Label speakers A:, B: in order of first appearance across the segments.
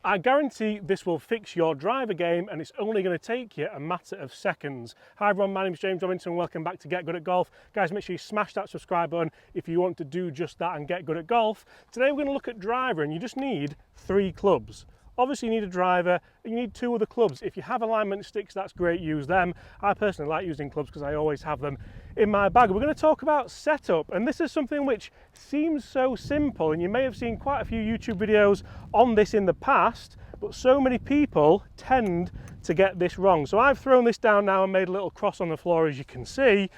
A: I guarantee this will fix your driver game and it's only going to take you a matter of seconds. Hi everyone, my name is James Robinson and welcome back to Get Good at Golf. Guys, make sure you smash that subscribe button if you want to do just that and get good at golf. Today we're going to look at driver and you just need 3 clubs. Obviously you need a driver, and you need 2 other clubs. If you have alignment sticks, that's great, use them. I personally like using clubs because I always have them in my bag. We're going to talk about setup, and this is something which seems so simple, and you may have seen quite a few YouTube videos on this in the past, but so many people tend to get this wrong. So I've thrown this down now and made a little cross on the floor, as you can see,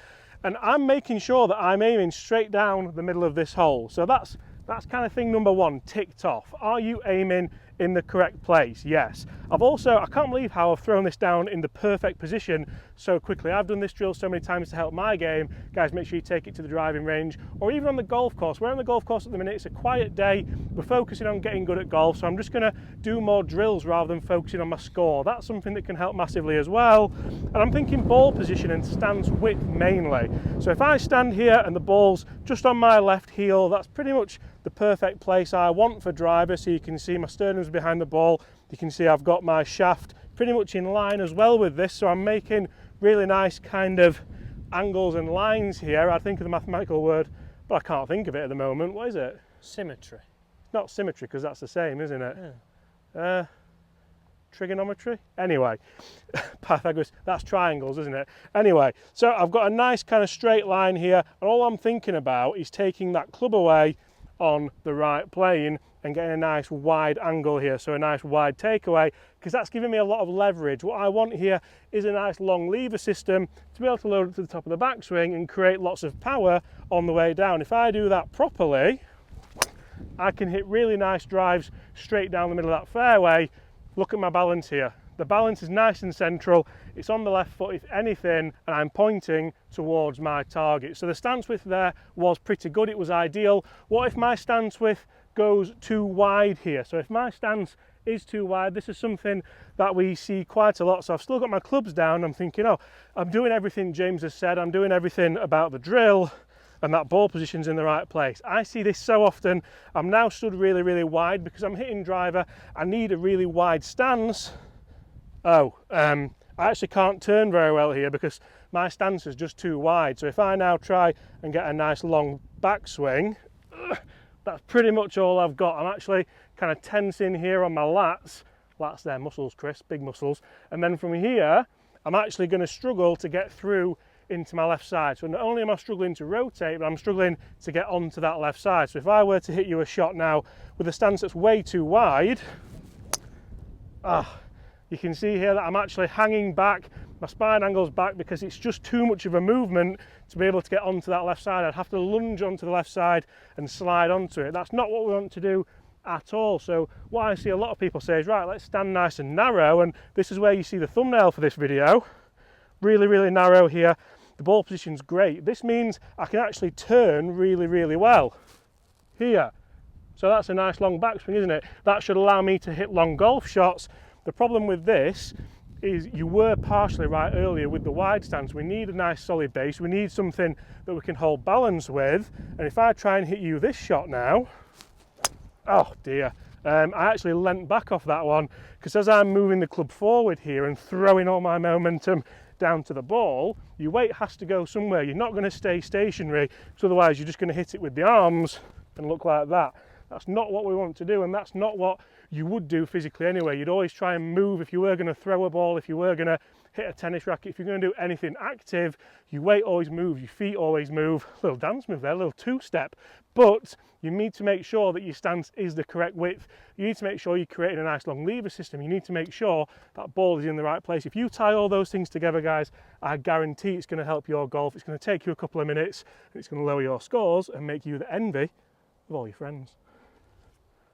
A: and I'm making sure that I'm aiming straight down the middle of this hole. So that's kind of thing number 1 ticked off. Are you aiming in the correct place? Yes. I can't believe how I've thrown this down in the perfect position so quickly. I've done this drill so many times to help my game. Guys, make sure you take it to the driving range or even on the golf course. We're on the golf course at the minute. It's a quiet day. We're focusing on getting good at golf, so I'm just going to do more drills rather than focusing on my score. That's something that can help massively as well. And I'm thinking ball position and stance width mainly. So if I stand here and the ball's just on my left heel, that's pretty much the perfect place I want for driver. So you can see my sternum's behind the ball. You can see I've got my shaft pretty much in line as well with this, so I'm making really nice kind of angles and lines here. I think of the mathematical word, but I can't think of it at the moment. What is it?
B: Symmetry.
A: It's not symmetry because that's the same, isn't it?
B: Yeah.
A: Trigonometry? Anyway, Pythagoras, that's triangles, isn't it? Anyway, so I've got a nice kind of straight line here, and all I'm thinking about is taking that club away on the right plane and getting a nice wide angle here, so a nice wide takeaway, because that's giving me a lot of leverage. What I want here is a nice long lever system to be able to load it to the top of the backswing and create lots of power on the way down. If I do that properly, I can hit really nice drives straight down the middle of that fairway. Look at my balance here. The balance is nice and central. It's on the left foot, if anything, and I'm pointing towards my target. So the stance width there was pretty good. It was ideal. What if my stance width goes too wide here? So if my stance is too wide, this is something that we see quite a lot. So I've still got my clubs down. I'm thinking, oh, I'm doing everything James has said. I'm doing everything about the drill, and that ball position's in the right place. I see this so often. I'm now stood really, really wide because I'm hitting driver. I need a really wide stance. I actually can't turn very well here because my stance is just too wide. So if I now try and get a nice long backswing, that's pretty much all I've got. I'm actually kind of tensing here on my lats. Lats, they're muscles, Chris, big muscles. And then from here, I'm actually going to struggle to get through into my left side. So not only am I struggling to rotate, but I'm struggling to get onto that left side. So if I were to hit you a shot now with a stance that's way too wide, you can see here that I'm actually hanging back, my spine angle's back because it's just too much of a movement to be able to get onto that left side. I'd have to lunge onto the left side and slide onto it. That's not what we want to do at all. So what I see a lot of people say is, right, let's stand nice and narrow, and this is where you see the thumbnail for this video. Really, really narrow here. The ball position's great. This means I can actually turn really, really well here. So that's a nice long backswing, isn't it? That should allow me to hit long golf shots. The problem with this is you were partially right earlier with the wide stance. We need a nice solid base. We need something that we can hold balance with. And if I try and hit you this shot now, oh dear. I actually leant back off that one because as I'm moving the club forward here and throwing all my momentum down to the ball, your weight has to go somewhere. You're not going to stay stationary, because otherwise you're just going to hit it with the arms and look like that. That's not what we want to do, and that's not what you would do physically anyway. You'd always try and move. If you were going to throw a ball, if you were going to hit a tennis racket, if you're going to do anything active, your weight always moves, your feet always move. A little dance move there, a little two-step. But you need to make sure that your stance is the correct width. You need to make sure you're creating a nice long lever system. You need to make sure that ball is in the right place. If you tie all those things together, guys, I guarantee it's going to help your golf. It's going to take you a couple of minutes, and it's going to lower your scores and make you the envy of all your friends.